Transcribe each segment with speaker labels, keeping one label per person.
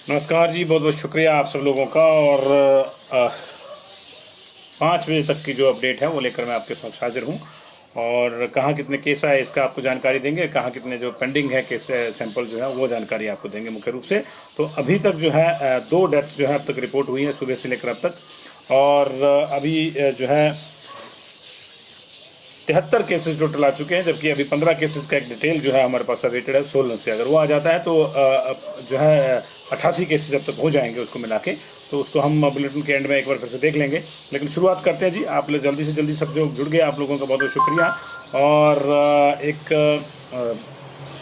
Speaker 1: नमस्कार जी, बहुत बहुत शुक्रिया आप सब लोगों का। और 5 बजे तक की जो अपडेट है वो लेकर मैं आपके समक्ष हाजिर हूँ। और कहाँ कितने केस आए इसका आपको जानकारी देंगे, कहाँ कितने जो पेंडिंग है केस सैंपल जो है वो जानकारी आपको देंगे मुख्य रूप से। तो अभी तक जो है 2 डेथ्स जो है अब तक रिपोर्ट हुई है सुबह से लेकर अब तक। और अभी जो है 73 केसेस टोटल आ चुके हैं, जबकि अभी 15 केसेस का एक डिटेल जो है हमारे पास अवेटेड है सोलन से। अगर वो आ जाता है तो जो है 88 केसेस जब तक हो जाएंगे उसको मिला के, तो उसको हम बुलेटिन के एंड में एक बार फिर से देख लेंगे। लेकिन शुरुआत करते हैं जी। आप लोग जल्दी से जल्दी सब जो जुड़ गए, आप लोगों का बहुत बहुत शुक्रिया। और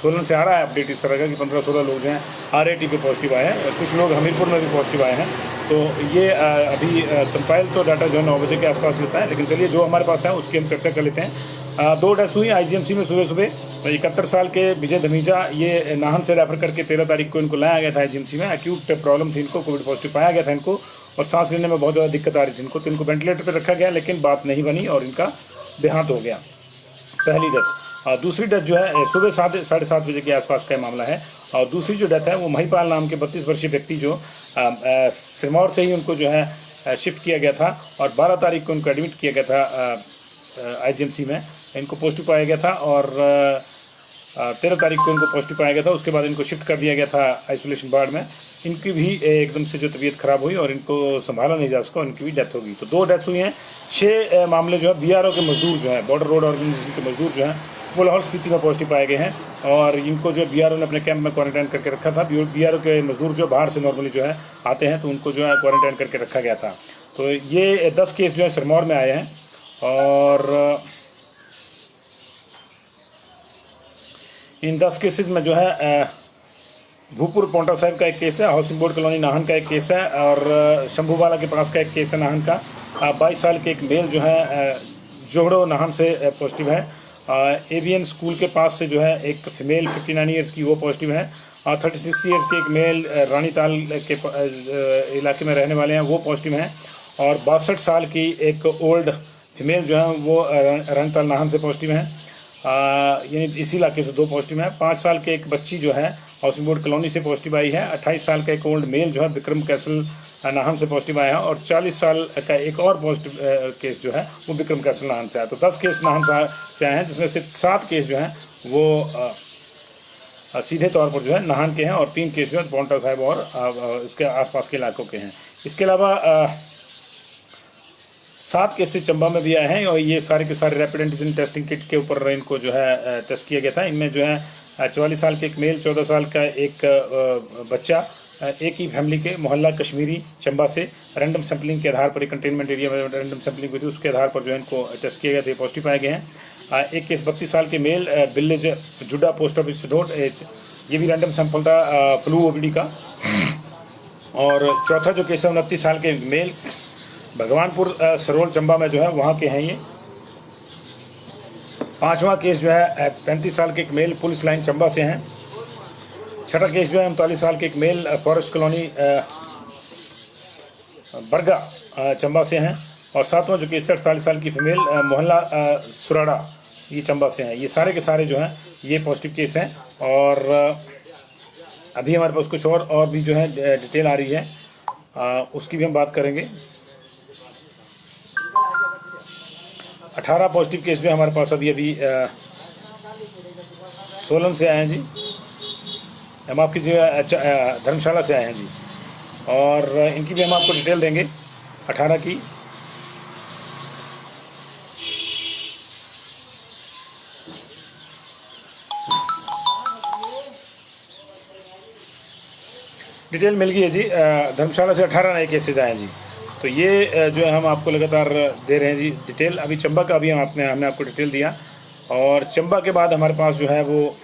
Speaker 1: सोलन से आ रहा है अपडेट इस तरह का कि 15-16 लोग जो हैं RAT पे पॉजिटिव आए हैं, कुछ लोग हमीरपुर में भी पॉजिटिव आए हैं। तो ये अभी कंपाइल तो डाटा जो है 9 बजे के आसपास होता है, लेकिन चलिए जो हमारे पास है उसकी हम चर्चा कर लेते हैं। 2 डेथ्स हुई IGMC में सुबह सुबह। 71 साल के विजय धमीजा, ये नाहन से रेफर करके 13 तारीख को इनको लाया गया था IGMC में। एक्यूट प्रॉब्लम थी इनको, कोविड पॉजिटिव पाया गया था इनको, और सांस लेने में बहुत ज़्यादा दिक्कत आ रही थी इनको। तो इनको वेंटिलेटर पर रखा गया, लेकिन बात नहीं बनी और इनका देहांत हो गया। पहली डेथ। और दूसरी डेथ जो है सुबह 7-7:30 बजे के आसपास का मामला है। और दूसरी जो डेथ है वो महिपाल नाम के 32 वर्षीय व्यक्ति जो सिरमौर से ही उनको जो है शिफ्ट किया गया था, और 12 तारीख को उनको एडमिट किया गया था IGMC में। इनको पॉजिटिव पाया गया था, और 13 तारीख को इनको पॉजिटिव पाया गया था। उसके बाद इनको शिफ्ट कर दिया गया था आइसोलेशन वार्ड में। इनकी भी एकदम से जो तबीयत खराब हुई और इनको संभाला नहीं जा सका, इनकी भी डेथ होगी। तो 2 डेथ्स हुई हैं। 6 मामले जो है BRO के मजदूर जो है, बॉर्डर रोड ऑर्गेनाइजेशन के मजदूर जो हैं, वो लाहौल स्पीति में पॉजिटिव पाए गए हैं। और इनको जो BRO ने अपने कैंप में क्वारंटाइन करके रखा था। BRO के मजदूर जो बाहर से नॉर्मली जो है आते हैं, तो उनको जो है क्वारंटाइन करके रखा गया था। तो ये 10 केस जो है सिरमौर में आए हैं। और इन 10 केसेज में जो है भूपुर पोंटा साहिब का एक केस है, हाउसिंग बोर्ड कॉलोनी नाहन का एक केस है, और शंभूवाला के पास का एक केस है नाहन का। 22 साल के एक मेल जो है जोहड़ो नाहन से पॉजिटिव है। ABN स्कूल के पास से जो है एक फीमेल 59 ईयर्स की वो पॉजिटिव है। 36 ईयर्स के एक मेल रानीताल के इलाके में रहने वाले हैं, वो पॉजिटिव हैं। और 62 साल की एक ओल्ड फीमेल जो है वो रानीताल नाहन से पॉजिटिव हैं। यानी इसी इलाके से 2 पॉजिटिव हैं। 5 साल के एक बच्ची जो है हाउसिंग बोर्ड कॉलोनी से पॉजिटिव आई है। 28 साल का एक ओल्ड मेल जो है विक्रम कैसल नाहन से पॉजिटिव आया है। और 40 साल का एक और पॉजिटिव केस जो है वो विक्रम कैसल नाहन से आया। तो 10 केस नाहन से आए हैं, जिसमें से 7 केस जो हैं वो सीधे तौर पर जो है नाहन के हैं, और 3 केस जो है पोंटा साहिब और इसके आसपास के इलाकों के हैं। इसके अलावा 7 केसेस चंबा में भी आए हैं, और ये सारे के सारे रैपिड एंटीजन टेस्टिंग किट के ऊपर इनको जो है टेस्ट किया गया था। इनमें जो है 44 साल के एक मेल, 14 साल का एक बच्चा, एक ही फैमिली के, मोहल्ला कश्मीरी चंबा से रैंडम सैंपलिंग के आधार पर, कंटेनमेंट एरिया में रैंडम सैंपलिंग हुई थी, उसके आधार पर जो है इनको टेस्ट किया गया था, पॉजिटिव पाए गए हैं। एक केस 32 साल के male, village Judda post office road, ये भी रैंडम सैंपल था फ्लू OPD का। और चौथा जो केस है 29 साल के मेल, भगवानपुर सरोल चंबा में जो है वहाँ के हैं ये। 5वां केस जो है 35 साल के एक मेल, पुलिस लाइन चंबा से हैं। 6ठा केस जो है 39 साल के एक मेल, फॉरेस्ट कॉलोनी बरगा चंबा से हैं। और 7वां जो केस है 48 साल की फीमेल, मोहल्ला सुराड़ा, ये चंबा से हैं। ये सारे के सारे जो हैं ये पॉजिटिव केस हैं। और अभी हमारे पास कुछ और भी जो है डिटेल आ रही है, उसकी भी हम बात करेंगे। 18 पॉजिटिव केस जो है हमारे पास अभी सोलन से आए हैं जी, हम आपकी जो धर्मशाला से आए हैं जी। और इनकी भी हम आपको डिटेल देंगे 18 की। डिटेल मिल गई है जी। धर्मशाला से 18 नए केसेज आए हैं जी। तो ये जो है हम आपको लगातार दे रहे हैं जी डिटेल। अभी चंबा का भी हमने आपको डिटेल दिया। और चंबा के बाद हमारे पास जो है वो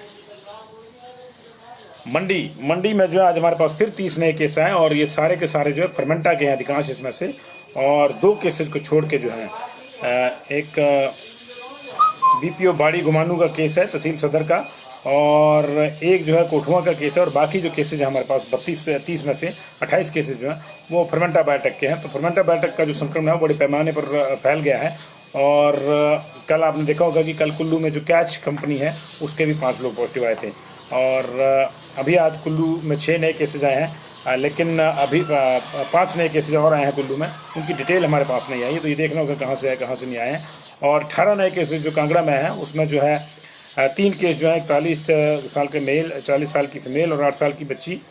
Speaker 1: मंडी में जो है आज हमारे पास फिर 30 नए केस आए, और ये सारे के सारे जो है फरमेंटा के हैं अधिकांश इसमें से। और 2 केसेज को छोड़ के जो है एक BPO बाड़ी गुमानू का केस है तहसील सदर का, और एक जो है कोठुआ का केस है। और बाकी जो केसेज है हमारे पास 30 में से 28 केसेज जो हैं वो फर्मेंटा बायोटेक के हैं। तो फर्मेंटा बायोटेक का जो संक्रमण है वो बड़े पैमाने पर फैल गया है। और कल आपने देखा होगा कि कल कुल्लू में जो कैच कंपनी है उसके भी 5 लोग पॉजिटिव आए थे। और अभी आज कुल्लू में 6 नए केसेज आए हैं। लेकिन अभी 5 नए केसेज और आए हैं कुल्लू में, उनकी डिटेल हमारे पास नहीं आई है, तो ये देखना होगा कहाँ से आए कहाँ से नहीं आए हैं। और 18 नए केसेज जो कांगड़ा में हैं उसमें जो है 3 केस जो है 41 साल के मेल, 40 साल की फीमेल और 8 साल की बच्ची,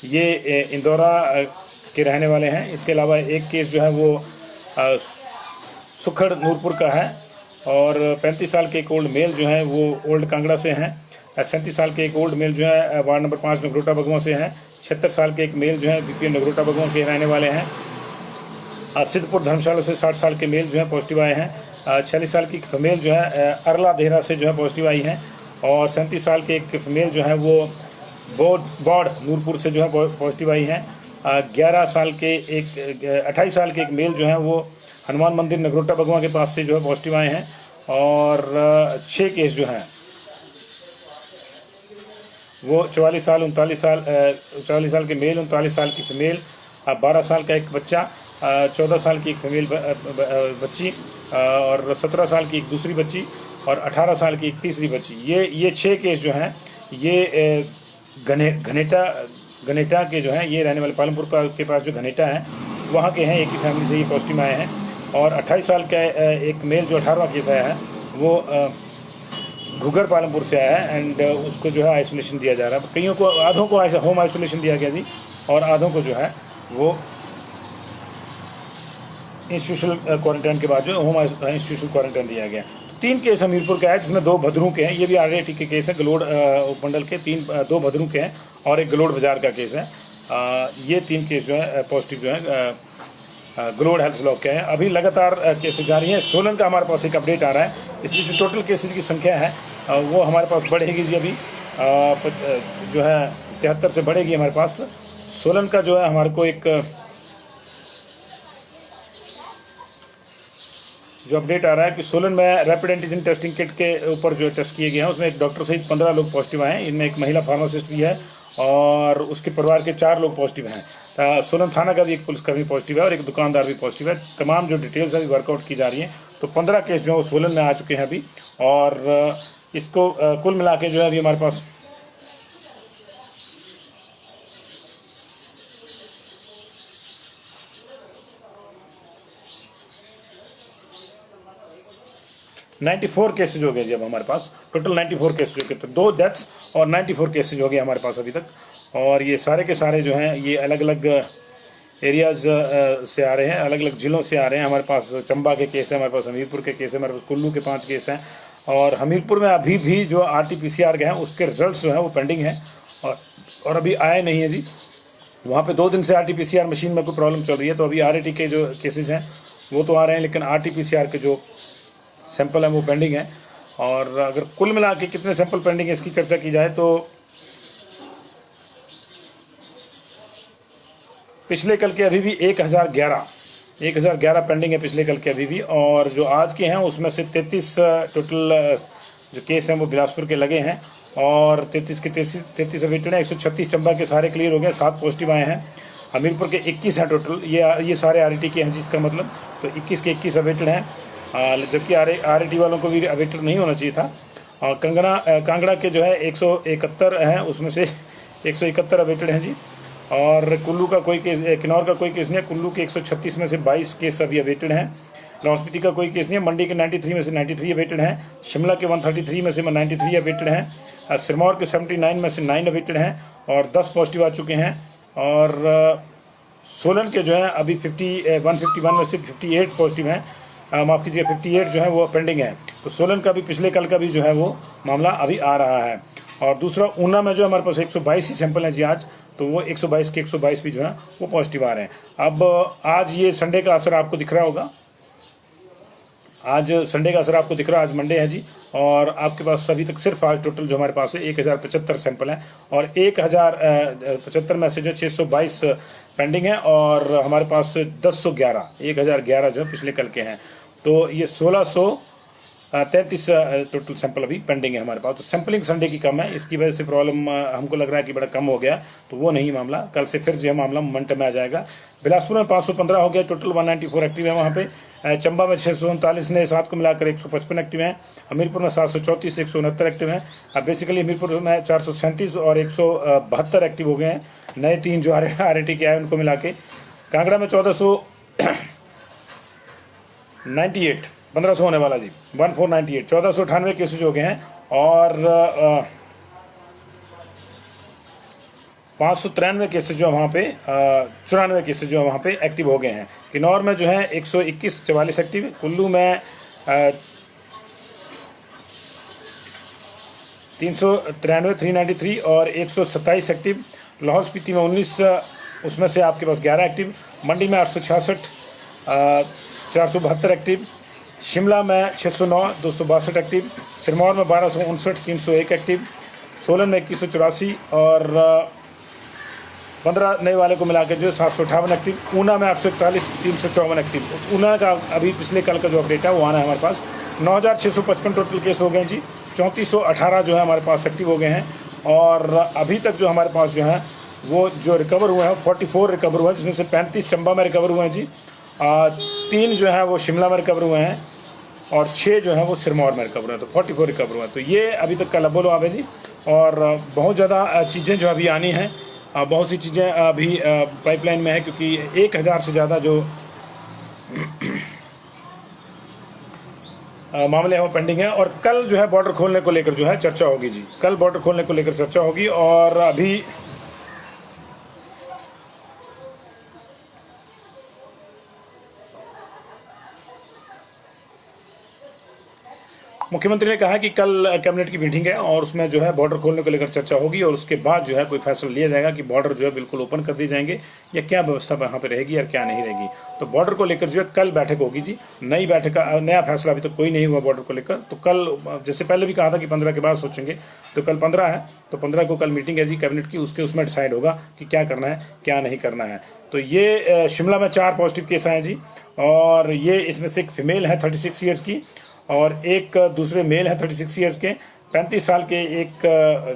Speaker 1: ये इंदौरा के रहने वाले हैं। इसके अलावा एक केस जो है वो सुखड़ नूरपुर का है और 35 साल के एक ओल्ड मेल जो है वो ओल्ड कांगड़ा से हैं। 37 साल के एक ओल्ड मेल जो है वार्ड नंबर 5 नगरोटा बगुआ से हैं। 76 साल के एक मेल जो है बीपीएन नगरोटा बगुआ के रहने वाले हैं। सिद्धपुर धर्मशाला से 60 साल के मेल जो है पॉजिटिव आए हैं। 46 साल की फीमेल जो है अरला देहरा से जो है पॉजिटिव आई हैं और 37 साल के एक फीमेल जो है वो बौड़ नूरपुर से जो है पॉजिटिव आई हैं। 28 साल के एक मेल जो है वो हनुमान मंदिर नगरोटा बगुआ के पास से जो है पॉजिटिव आए हैं। और 6 केस जो हैं वो 44 साल के मेल, 39 साल की फीमेल, 12 साल का एक बच्चा, 14 साल की एक फीमेल बच्ची और 17 साल की एक दूसरी बच्ची और 18 साल की एक तीसरी बच्ची। ये 6 केस जो हैं ये घनेटा के जो हैं, ये रहने वाले पालमपुर के पास जो घनेटा है वहाँ के हैं। एक ही फैमिली से ये पॉजिटिव आए हैं। और 28 साल का एक मेल जो 18वां केस आया है वो घुगर पालमपुर से आया है एंड उसको जो है आइसोलेशन दिया जा रहा है। कईयों को, आधों को होम आइसोलेशन दिया गया जी और आधों को जो है वो इंस्टीट्यूशनल क्वारंटाइन के बाद जो होम इंस्टीट्यूशनल क्वारंटाइन दिया गया। 3 केस हमीरपुर का है जिसमें 2 भद्रों के हैं, ये भी RAT के केस हैं। गलोड़ उपमंडल के 2 भद्रों के हैं और एक गलोड़ बाजार का केस है। ये 3 केस जो है पॉजिटिव जो है गलोड़ हेल्थ ब्लॉक के हैं। अभी लगातार केसेज जारी हैं। सोलन का हमारे पास एक अपडेट आ रहा है, इसलिए जो टोटल केसेज की संख्या है वो हमारे पास बढ़ेगी जी। अभी जो है 73 से बढ़ेगी हमारे पास। सोलन का जो है हमारे को एक जो अपडेट आ रहा है कि सोलन में रैपिड एंटीजन टेस्टिंग किट के ऊपर जो टेस्ट किए गए हैं उसमें एक डॉक्टर सहित 15 लोग पॉजिटिव आए हैं। इनमें एक महिला फार्मासिस्ट भी है और उसके परिवार के 4 लोग पॉजिटिव हैं। सोलन थाना का भी एक पुलिसकर्मी पॉजिटिव है और एक दुकानदार भी पॉजिटिव है। तमाम जो डिटेल्स अभी वर्कआउट की जा रही हैं, तो 15 केस जो है सोलन में आ चुके हैं अभी। और इसको कुल मिला के जो है अभी हमारे पास 94 केसेज हो गए जी अब हमारे पास। टोटल 94 केसेज हो गए, तो 2 डेथ्स और 94 केसेज हो गए हमारे पास अभी तक। और ये सारे के सारे जो हैं ये अलग अलग एरियाज़ से आ रहे हैं, अलग अलग ज़िलों से आ रहे हैं। हमारे पास चंबा के केस हैं, हमारे पास हमीरपुर के केस हैं, हमारे पास कुल्लू के 5 केस हैं। और हमीरपुर में अभी भी जो RT-PCR के हैं उसके रिजल्ट्स जो हैं वो पेंडिंग हैं और अभी आए नहीं है जी। वहाँ पे 2 दिन से RT-PCR मशीन में कोई प्रॉब्लम चल रही है, तो अभी RAT के जो केसेज हैं वो तो आ रहे हैं, लेकिन RT-PCR के जो सैंपल हैं वो पेंडिंग है। और अगर कुल मिला के कितने सैंपल पेंडिंग है इसकी चर्चा की जाए तो पिछले कल के अभी भी 1011 पेंडिंग है पिछले कल के अभी भी। और जो आज के हैं उसमें से 33 टोटल जो केस हैं वो बिलासपुर के लगे हैं और 33 अवेटेड हैं। 136 चंबा के सारे क्लियर हो गए, 7 पॉजिटिव आए हैं। हमीरपुर के 21 हैं टोटल, ये सारे RAT के हैं जिसका मतलब, तो 21 के 21 अवेटेड हैं, जबकि RAT वालों को भी अवेटेड नहीं होना चाहिए था। और कांगड़ा के जो है 171 हैं, उसमें से 171 अवेटेड हैं जी। और कुल्लू का कोई केस, किन्नौर का कोई केस नहीं है। कुल्लू के 136 में से 22 केस अभी अवेटेड हैं। लाहौल स्पीति का कोई केस नहीं है। मंडी के 93 में से 93 अवेटेड हैं। शिमला के 133 में से 93 अवेटेड हैं। सिरमौर के 79 में से 9 अवेटेड हैं और 10 पॉजिटिव आ चुके हैं। और सोलन के जो है अभी 151 में से 58 पॉजिटिव हैं, माफ़ कीजिए 58 जो है वो पेंडिंग है। तो सोलन का भी पिछले कल का भी जो है वो मामला अभी आ रहा है। और दूसरा ऊना में जो हमारे पास 122 ही सैंपल हैं जी आज, तो वो 122 के 122 भी जो है वो पॉजिटिव आ रहे हैं। अब आज ये संडे का असर आपको दिख रहा होगा, आज संडे का असर आपको दिख रहा है, आज मंडे है जी। और आपके पास अभी तक सिर्फ आज टोटल जो हमारे पास है 1075 सैंपल हैं और 1075 में से जो 622 पेंडिंग है और हमारे पास 1011 जो पिछले कल के हैं। तो ये 1633 टोटल सैंपल अभी पेंडिंग है हमारे पास। तो सैंपलिंग संडे की कम है, इसकी वजह से प्रॉब्लम हमको लग रहा है कि बड़ा कम हो गया, तो वो नहीं मामला। कल से फिर जो है मामला मोमेंटम में आ जाएगा। बिलासपुर में 515 हो गया टोटल, 194 एक्टिव है वहाँ पे। चंबा में 639 नए, 7 को मिलाकर 155 एक्टिव हैं। हमीरपुर में 734, 169 एक्टिव हैं। अब बेसिकली हमीरपुर में 437 और 172 एक्टिव हो गए हैं। नए 3 जो RAT के आए उनको मिला के। कांगड़ा में 1498, 1500 होने वाला जी, 1498, 1498 केसेज हो गए हैं। और 593 केसेज जो वहाँ पे 94 केसेज जो वहाँ पे एक्टिव हो गए हैं। किन्नौर में जो है 121, 44 एक्टिव। कुल्लू में 393, 393 और 127 एक्टिव। लाहौल स्पीति में 19, उसमें से आपके पास 11 एक्टिव। मंडी में 866, 472 एक्टिव। शिमला में 609, 262 एक्टिव। सिरमौर में 1259, 301 एक्टिव। सोलन में 2184 और 15 नए वाले को मिलाकर जो 758 एक्टिव। ऊना में 841, 354 एक्टिव। ऊना का अभी पिछले कल का जो अपडेट है वो आना है हमारे पास। 9655 टोटल केस हो गए जी। 3418 जो है हमारे पास एक्टिव हो गए हैं। और अभी तक जो हमारे पास जो है वो जो रिकवर हुए हैं 44 रिकवर हुए हैं, जिसमें से 35 चंबा में रिकवर हुए हैं जी। 3 जो है वो शिमला में रिकवर हुए हैं और 6 जो है वो सिरमौर में रिकवर हुए हैं। तो 44 रिकवर हुए हैं। तो ये अभी तक का लबो लुआब है जी। और बहुत ज़्यादा चीज़ें जो अभी आनी हैं, बहुत सी चीज़ें अभी पाइपलाइन में है, क्योंकि 1000 से ज़्यादा जो मामले हैं वो पेंडिंग है। और कल जो है बॉर्डर खोलने को लेकर जो है चर्चा होगी जी। कल बॉर्डर खोलने को लेकर चर्चा होगी। और अभी मुख्यमंत्री ने कहा कि कल कैबिनेट की मीटिंग है और उसमें जो है बॉर्डर खोलने को लेकर चर्चा होगी और उसके बाद जो है कोई फैसला लिया जाएगा कि बॉर्डर जो है बिल्कुल ओपन कर दिए जाएंगे या क्या व्यवस्था वहाँ पे रहेगी या क्या नहीं रहेगी। तो बॉर्डर को लेकर जो है कल बैठक होगी जी। नई बैठक का नया फैसला अभी तक कोई नहीं हुआ बॉर्डर को लेकर। तो कल, जैसे पहले भी कहा था कि 15 के बाद सोचेंगे, तो कल 15 है, तो 15 को कल मीटिंग है जी कैबिनेट की। उसमें डिसाइड होगा कि क्या करना है क्या नहीं करना है। तो ये शिमला में 4 पॉजिटिव केस आए जी। और ये इसमें से एक फीमेल है 36 ईयर्स की और एक दूसरे मेल है 36 ईयर्स के। 35 साल के एक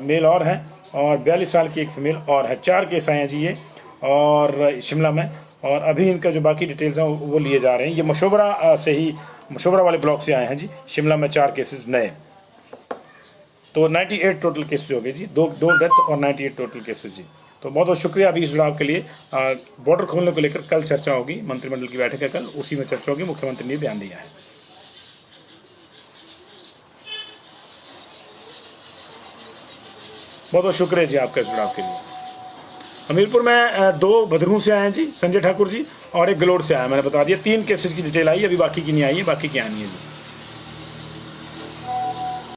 Speaker 1: मेल और हैं और 42 साल की एक फीमेल और है। 4 केस आए हैं जी ये और शिमला में। और अभी इनका जो बाकी डिटेल्स हैं वो लिए जा रहे हैं। ये मशोबरा से ही, मशोबरा वाले ब्लॉक से आए हैं जी। शिमला में 4 केसेस नए। तो 98 टोटल केसेज हो गए जी। 2 डेथ और 98 टोटल केसेज जी। तो बहुत बहुत शुक्रिया अभी इस जुड़ाव के लिए। बॉर्डर खोलने को लेकर कल चर्चा होगी, मंत्रिमंडल की बैठक है कल, उसी में चर्चा होगी। मुख्यमंत्री ने बयान दिया है। बहुत बहुत शुक्रिया जी आपका जुड़ाव के लिए। हमीरपुर में 2 भदरू से आए हैं जी, संजय ठाकुर जी, और एक गलोड़ से आया, मैंने बता दिया। 3 केसेस की डिटेल आई है, अभी बाकी की नहीं आई है, बाकी की आनी है जी।